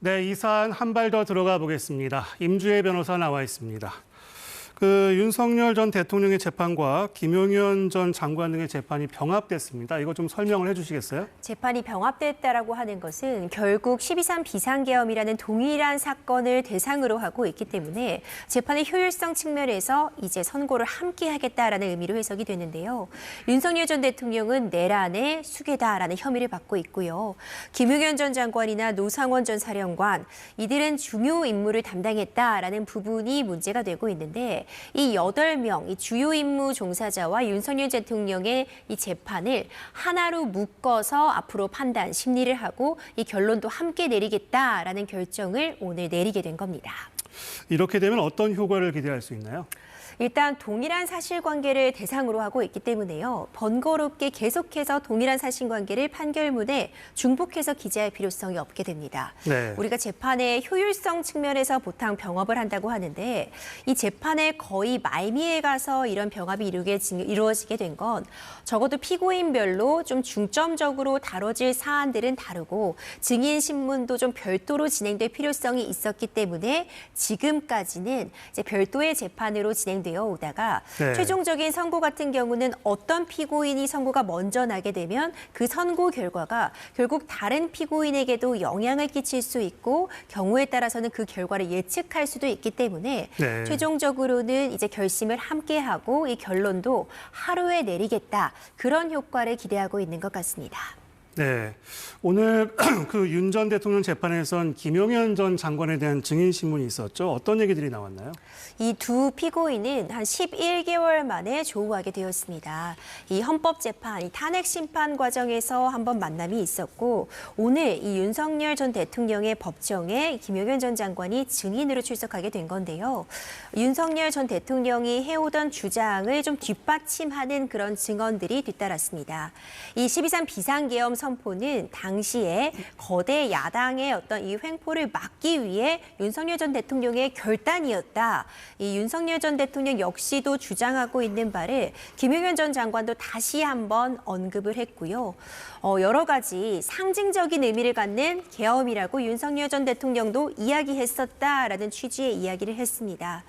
네, 이 사안 한 발 더 들어가 보겠습니다. 임주혜 변호사 나와 있습니다. 윤석열 전 대통령의 재판과 김용현 전 장관 등의 재판이 병합됐습니다. 이거 좀 설명을 해주시겠어요? 재판이 병합됐다라고 하는 것은 결국 12.3 비상계엄이라는 동일한 사건을 대상으로 하고 있기 때문에 재판의 효율성 측면에서 이제 선고를 함께 하겠다라는 의미로 해석이 되는데요. 윤석열 전 대통령은 내란의 수괴다라는 혐의를 받고 있고요. 김용현 전 장관이나 노상원 전 사령관, 이들은 중요 임무를 담당했다라는 부분이 문제가 되고 있는데 이 8명, 이 주요 임무 종사자와 윤석열 대통령의 이 재판을 하나로 묶어서 앞으로 판단, 심리를 하고 이 결론도 함께 내리겠다라는 결정을 오늘 내리게 된 겁니다. 이렇게 되면 어떤 효과를 기대할 수 있나요? 일단 동일한 사실관계를 대상으로 하고 있기 때문에요. 번거롭게 계속해서 동일한 사실관계를 판결문에 중복해서 기재할 필요성이 없게 됩니다. 네. 우리가 재판의 효율성 측면에서 보통 병합을 한다고 하는데 이 재판의 거의 말미에 가서 이런 병합이 이루어지게 된 건 적어도 피고인별로 좀 중점적으로 다뤄질 사안들은 다르고 증인 신문도 좀 별도로 진행될 필요성이 있었기 때문에 지금까지는 이제 별도의 재판으로 진행되어 오다가 네. 최종적인 선고 같은 경우는 어떤 피고인이 선고가 먼저 나게 되면 그 선고 결과가 결국 다른 피고인에게도 영향을 끼칠 수 있고 경우에 따라서는 그 결과를 예측할 수도 있기 때문에 네. 최종적으로는 이제 결심을 함께 하고 이 결론도 하루에 내리겠다. 그런 효과를 기대하고 있는 것 같습니다. 네, 오늘 윤 전 대통령 재판에선 김용현 전 장관에 대한 증인 신문이 있었죠. 어떤 얘기들이 나왔나요? 이 두 피고인은 한 11개월 만에 조우하게 되었습니다. 이 헌법재판, 이 탄핵 심판 과정에서 한번 만남이 있었고 오늘 이 윤석열 전 대통령의 법정에 김용현 전 장관이 증인으로 출석하게 된 건데요. 윤석열 전 대통령이 해오던 주장을 좀 뒷받침하는 그런 증언들이 뒤따랐습니다. 이 12.3 비상계엄 선포는 당시에 거대 야당의 어떤 이 횡포를 막기 위해 윤석열 전 대통령의 결단이었다. 이 윤석열 전 대통령 역시도 주장하고 있는 바를 김용현 전 장관도 다시 한번 언급을 했고요. 여러 가지 상징적인 의미를 갖는 계엄이라고 윤석열 전 대통령도 이야기했었다라는 취지의 이야기를 했습니다.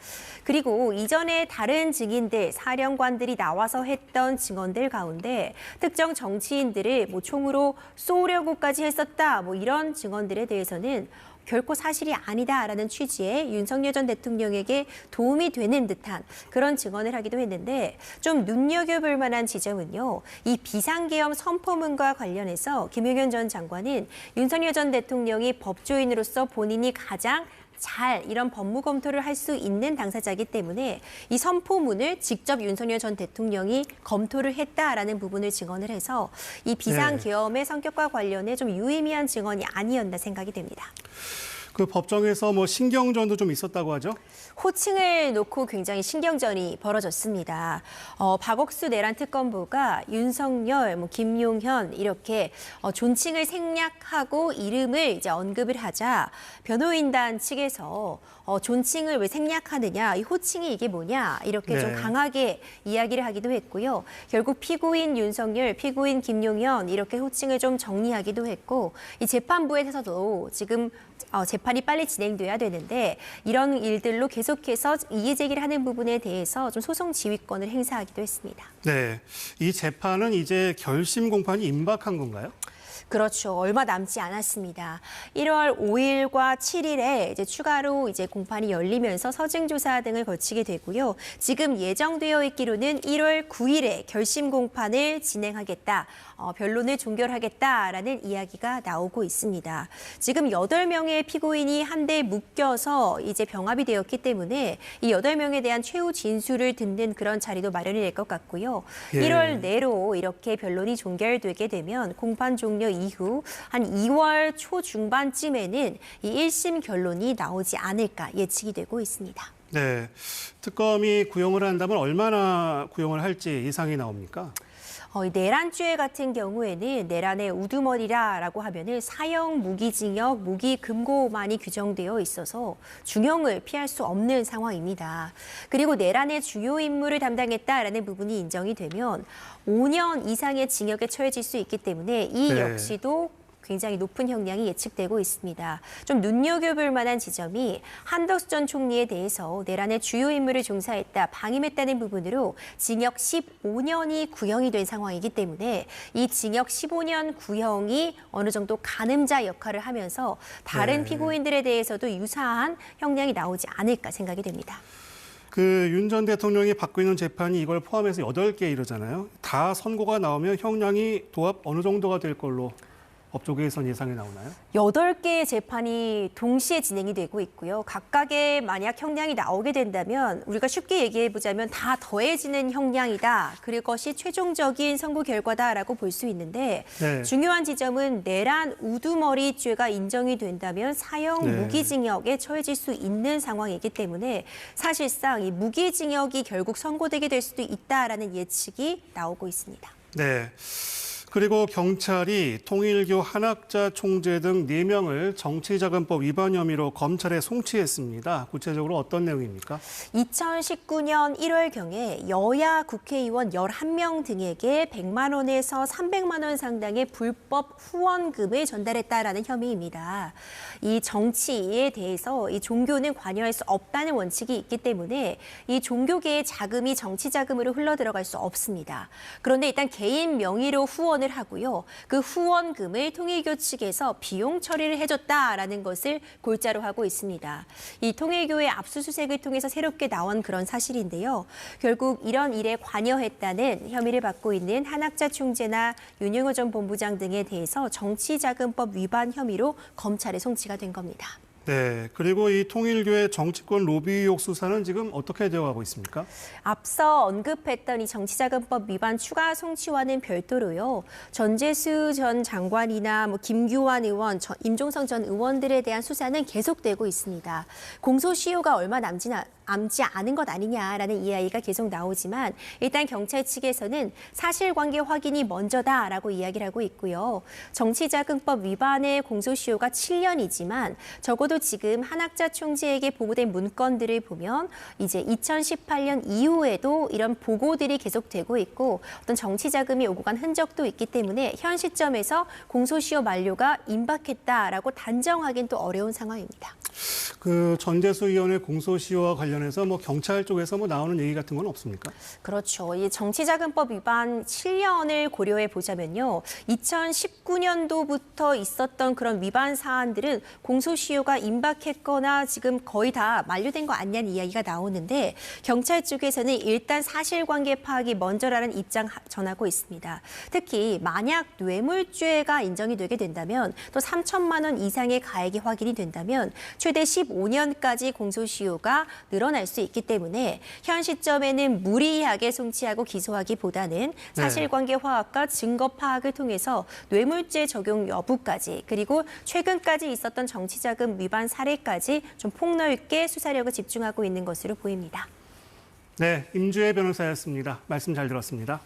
그리고 이전에 다른 증인들, 사령관들이 나와서 했던 증언들 가운데 특정 정치인들을 총으로 쏘려고까지 했었다, 이런 증언들에 대해서는 결코 사실이 아니다라는 취지의 윤석열 전 대통령에게 도움이 되는 듯한 그런 증언을 하기도 했는데 좀 눈여겨볼 만한 지점은요. 이 비상계엄 선포문과 관련해서 김용현 전 장관은 윤석열 전 대통령이 법조인으로서 본인이 가장 잘 이런 법무 검토를 할 수 있는 당사자이기 때문에 이 선포문을 직접 윤석열 전 대통령이 검토를 했다라는 부분을 증언을 해서 이 비상계엄의 성격과 관련해 좀 유의미한 증언이 아니었나 생각이 됩니다. 그 법정에서 신경전도 좀 있었다고 하죠? 호칭을 놓고 굉장히 신경전이 벌어졌습니다. 박옥수 내란 특검보가 윤석열, 김용현 이렇게 존칭을 생략하고 이름을 이제 언급을 하자 변호인단 측에서 존칭을 왜 생략하느냐, 이 호칭이 이게 뭐냐 이렇게 좀 강하게 이야기를 하기도 했고요. 결국 피고인 윤석열, 피고인 김용현 이렇게 호칭을 좀 정리하기도 했고 이 재판부에서도 지금 재판이 빨리 진행돼야 되는데 이런 일들로 계속해서 이의 제기를 하는 부분에 대해서 좀 소송 지휘권을 행사하기도 했습니다. 네, 이 재판은 이제 결심 공판이 임박한 건가요? 그렇죠. 얼마 남지 않았습니다. 1월 5일과 7일에 이제 추가로 이제 공판이 열리면서 서증 조사 등을 거치게 되고요. 지금 예정되어 있기로는 1월 9일에 결심 공판을 진행하겠다. 변론을 종결하겠다라는 이야기가 나오고 있습니다. 지금 8명의 피고인이 한데 묶여서 이제 병합이 되었기 때문에 이 8명에 대한 최후 진술을 듣는 그런 자리도 마련이 될 것 같고요. 1월 내로 이렇게 변론이 종결되게 되면 공판 종료 이후 한 2월 초중반쯤에는 이 1심 결론이 나오지 않을까 예측이 되고 있습니다. 네, 특검이 구형을 한다면 얼마나 구형을 할지 예상이 나옵니까? 내란죄 같은 경우에는 내란의 우두머리라고 하면은 사형, 무기징역, 무기금고만이 규정되어 있어서 중형을 피할 수 없는 상황입니다. 그리고 내란의 주요 임무를 담당했다라는 부분이 인정이 되면 5년 이상의 징역에 처해질 수 있기 때문에 이 역시도 굉장히 높은 형량이 예측되고 있습니다. 좀 눈여겨볼 만한 지점이 한덕수 전 총리에 대해서 내란의 주요 임무를 종사했다, 방임했다는 부분으로 징역 15년이 구형이 된 상황이기 때문에 이 징역 15년 구형이 어느 정도 가늠자 역할을 하면서 다른 피고인들에 대해서도 유사한 형량이 나오지 않을까 생각이 됩니다. 그 윤 전 대통령이 받고 있는 재판이 이걸 포함해서 8개 이르잖아요. 다 선고가 나오면 형량이 도합 어느 정도가 될 걸로 법조계에선 예상이 나오나요? 8개의 재판이 동시에 진행이 되고 있고요. 각각의 만약 형량이 나오게 된다면 우리가 쉽게 얘기해 보자면 다 더해지는 형량이다. 그것이 최종적인 선고 결과다라고 볼 수 있는데 중요한 지점은 내란 우두머리죄가 인정이 된다면 사형 무기징역에 처해질 수 있는 상황이기 때문에 사실상 이 무기징역이 결국 선고되게 될 수도 있다라는 예측이 나오고 있습니다. 네. 그리고 경찰이 통일교 한학자 총재 등 4명을 정치자금법 위반 혐의로 검찰에 송치했습니다. 구체적으로 어떤 내용입니까? 2019년 1월경에 여야 국회의원 11명 등에게 100만 원에서 300만 원 상당의 불법 후원금을 전달했다라는 혐의입니다. 이 정치에 대해서 이 종교는 관여할 수 없다는 원칙이 있기 때문에 이 종교계의 자금이 정치 자금으로 흘러들어갈 수 없습니다. 그런데 일단 개인 명의로 후원을 하고요. 그 후원금을 통일교 측에서 비용 처리를 해줬다라는 것을 골자로 하고 있습니다. 이 통일교의 압수수색을 통해서 새롭게 나온 그런 사실인데요. 결국 이런 일에 관여했다는 혐의를 받고 있는 한학자 총재나 윤영호 전 본부장 등에 대해서 정치자금법 위반 혐의로 검찰에 송치가 된 겁니다. 네, 그리고 이 통일교의 정치권 로비 의혹 수사는 지금 어떻게 되어가고 있습니까? 앞서 언급했던 이 정치자금법 위반 추가 송치와는 별도로요. 전재수 전 장관이나 김규환 의원, 임종성 전 의원들에 대한 수사는 계속되고 있습니다. 공소시효가 얼마 남지 않은 것 아니냐라는 이야기가 계속 나오지만 일단 경찰 측에서는 사실관계 확인이 먼저다라고 이야기를 하고 있고요. 정치자금법 위반의 공소시효가 7년이지만 적어도 지금 한학자 총재에게 보고된 문건들을 보면 이제 2018년 이후에도 이런 보고들이 계속되고 있고 어떤 정치자금이 오고 간 흔적도 있기 때문에 현 시점에서 공소시효 만료가 임박했다라고 단정하기는 또 어려운 상황입니다. 그 전재수 의원의 공소시효와 관련해서 경찰 쪽에서 나오는 얘기 같은 건 없습니까? 그렇죠. 이 정치자금법 위반 7년을 고려해 보자면요. 2019년도부터 있었던 그런 위반 사안들은 공소시효가 임박했거나 지금 거의 다 만료된 거 아니냐는 이야기가 나오는데 경찰 쪽에서는 일단 사실관계 파악이 먼저라는 입장 전하고 있습니다. 특히 만약 뇌물죄가 인정이 되게 된다면 또 3천만 원 이상의 가액이 확인이 된다면 최대 15년까지 공소시효가 늘어날 수 있기 때문에 현 시점에는 무리하게 송치하고 기소하기보다는 사실관계 화합과 증거 파악을 통해서 뇌물죄 적용 여부까지 그리고 최근까지 있었던 정치자금 위반 사례까지 좀 폭넓게 수사력을 집중하고 있는 것으로 보입니다. 네, 임주혜 변호사였습니다. 말씀 잘 들었습니다.